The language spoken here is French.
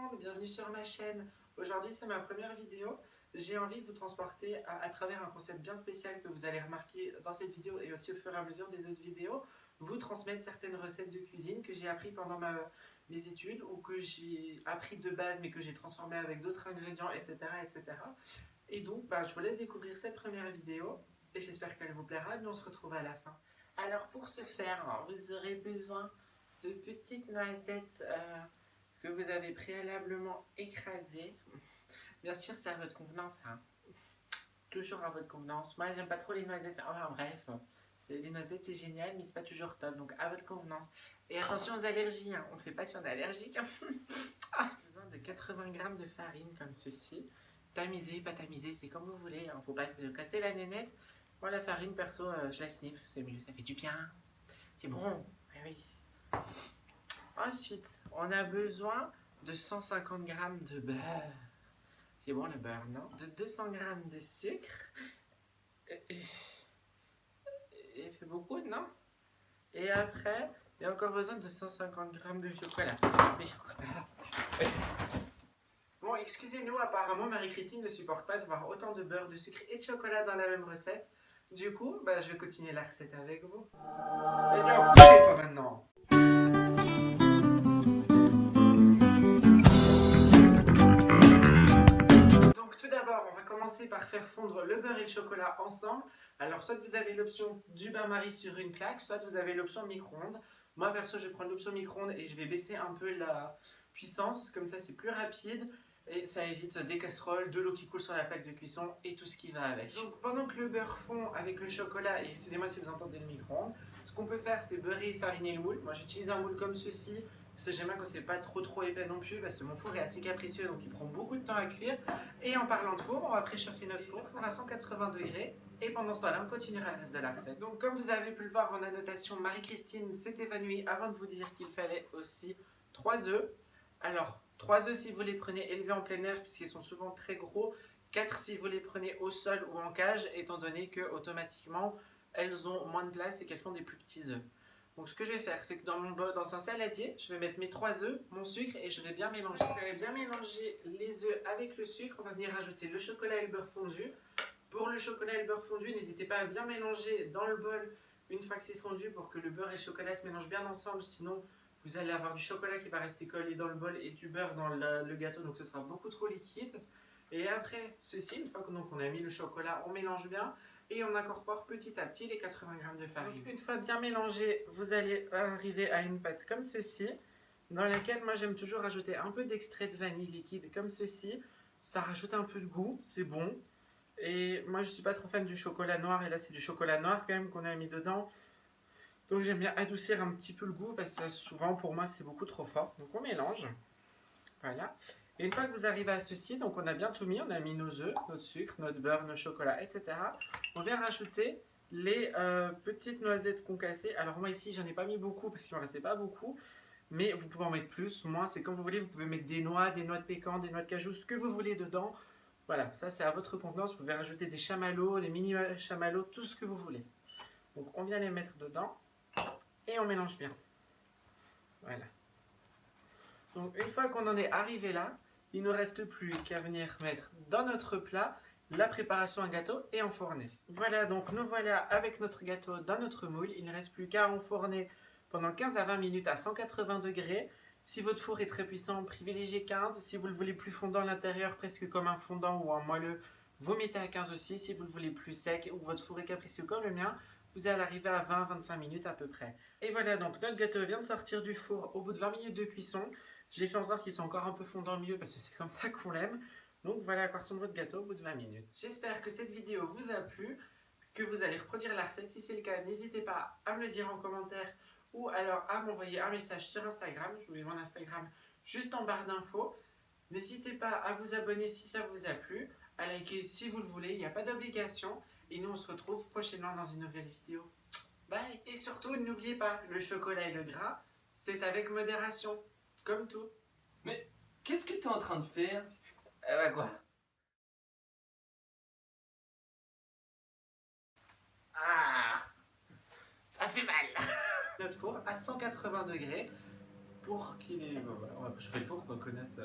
monde, bienvenue sur ma chaîne. Aujourd'hui c'est ma première vidéo. J'ai envie de vous transporter à travers un concept bien spécial que vous allez remarquer dans cette vidéo et aussi au fur et à mesure des autres vidéos. Vous transmettre certaines recettes de cuisine que j'ai appris pendant mes études ou que j'ai appris de base mais que j'ai transformé avec d'autres ingrédients, etc. etc. Et donc je vous laisse découvrir cette première vidéo et j'espère qu'elle vous plaira. Nous on se retrouve à la fin. Alors pour ce faire, vous aurez besoin de petites noisettes que vous avez préalablement écrasées. Bien sûr, c'est à votre convenance, hein. Toujours à votre convenance. Moi, j'aime pas trop les noisettes. Enfin, bref, les noisettes c'est génial, mais c'est pas toujours top. Donc à votre convenance. Et attention aux allergies, hein. On ne fait pas si on est allergique. Ah, j'ai besoin de 80 g de farine comme ceci. Tamisé, pas tamisé, c'est comme vous voulez. Hein. Faut pas se casser la nénette. Moi, la farine, perso, je la sniffe, c'est mieux, ça fait du bien. C'est bon, oui. Ensuite, on a besoin de 150 g de beurre. C'est bon le beurre, non? De 200 g de sucre. Il fait beaucoup, non? Et après, il y a encore besoin de 150 g de chocolat. Bon, excusez-nous, apparemment Marie-Christine ne supporte pas de voir autant de beurre, de sucre et de chocolat dans la même recette. Du coup, je vais continuer la recette avec vous. Et bien, couchez-toi maintenant. Donc tout d'abord, on va commencer par faire fondre le beurre et le chocolat ensemble. Alors soit vous avez l'option du bain-marie sur une plaque, soit vous avez l'option micro-ondes. Moi perso, je vais prendre l'option micro-ondes et je vais baisser un peu la puissance, comme ça c'est plus rapide. Et ça évite des casseroles, de l'eau qui coule sur la plaque de cuisson et tout ce qui va avec. Donc pendant que le beurre fond avec le chocolat, et excusez-moi si vous entendez le micro-ondes, ce qu'on peut faire c'est beurrer et fariner le moule. Moi j'utilise un moule comme ceci, parce que j'aime bien quand c'est pas trop épais non plus, parce que mon four est assez capricieux donc il prend beaucoup de temps à cuire. Et en parlant de four, on va préchauffer notre four à 180 degrés. Et pendant ce temps-là, on continuera le reste de la recette. Donc comme vous avez pu le voir en annotation, Marie-Christine s'est évanouie avant de vous dire qu'il fallait aussi 3 œufs. Alors 3 œufs si vous les prenez élevés en plein air puisqu'ils sont souvent très gros, 4 si vous les prenez au sol ou en cage étant donné que automatiquement elles ont moins de place et qu'elles font des plus petits œufs. Donc ce que je vais faire, c'est que dans un saladier, je vais mettre mes 3 œufs, mon sucre et je vais bien mélanger. Je vais bien mélanger les œufs avec le sucre. On va venir rajouter le chocolat et le beurre fondu. Pour le chocolat et le beurre fondu, n'hésitez pas à bien mélanger dans le bol une fois que c'est fondu pour que le beurre et le chocolat se mélangent bien ensemble. Sinon, vous allez avoir du chocolat qui va rester collé dans le bol et du beurre dans le gâteau, donc ce sera beaucoup trop liquide. Et après ceci, une fois qu'on a mis le chocolat, on mélange bien et on incorpore petit à petit les 80 g de farine. Donc, une fois bien mélangé, vous allez arriver à une pâte comme ceci, dans laquelle moi j'aime toujours rajouter un peu d'extrait de vanille liquide comme ceci. Ça rajoute un peu de goût, c'est bon. Et moi je suis pas trop fan du chocolat noir, et là c'est du chocolat noir quand même qu'on a mis dedans. Donc j'aime bien adoucir un petit peu le goût parce que souvent pour moi c'est beaucoup trop fort. Donc on mélange. Voilà. Et une fois que vous arrivez à ceci, donc on a bien tout mis, on a mis nos œufs, notre sucre, notre beurre, nos chocolats, etc. On vient rajouter les petites noisettes concassées. Alors moi ici j'en ai pas mis beaucoup parce qu'il ne me restait pas beaucoup. Mais vous pouvez en mettre plus, moins, c'est comme vous voulez. Vous pouvez mettre des noix de pécan, des noix de cajou, ce que vous voulez dedans. Voilà, ça c'est à votre convenance. Vous pouvez rajouter des chamallows, des mini chamallows, tout ce que vous voulez. Donc on vient les mettre dedans et on mélange bien. Voilà. Donc une fois qu'on en est arrivé là, il ne nous reste plus qu'à venir mettre dans notre plat la préparation à gâteau et enfourner. Voilà, donc nous voilà avec notre gâteau dans notre moule. Il ne reste plus qu'à enfourner pendant 15 à 20 minutes à 180 degrés. Si votre four est très puissant, privilégiez 15. Si vous le voulez plus fondant à l'intérieur, presque comme un fondant ou un moelleux, vous mettez à 15 aussi. Si vous le voulez plus sec ou votre four est capricieux comme le mien, vous allez arriver à 20-25 minutes à peu près. Et voilà, donc notre gâteau vient de sortir du four au bout de 20 minutes de cuisson. J'ai fait en sorte qu'il soit encore un peu fondant mieux parce que c'est comme ça qu'on l'aime. Donc voilà à quoi ressemble votre gâteau au bout de 20 minutes. J'espère que cette vidéo vous a plu, que vous allez reproduire la recette. Si c'est le cas, n'hésitez pas à me le dire en commentaire ou alors à m'envoyer un message sur Instagram. Je vous mets mon Instagram juste en barre d'infos. N'hésitez pas à vous abonner si ça vous a plu, à liker si vous le voulez, il n'y a pas d'obligation. Et nous on se retrouve prochainement dans une nouvelle vidéo. Bye. Et surtout, n'oubliez pas, le chocolat et le gras, c'est avec modération, comme tout. Mais qu'est-ce que t'es en train de faire? Quoi? Ah, ça fait mal. Notre four à 180 degrés four qu'il est. Bon, voilà, on va chauffer le four qu'on connaisse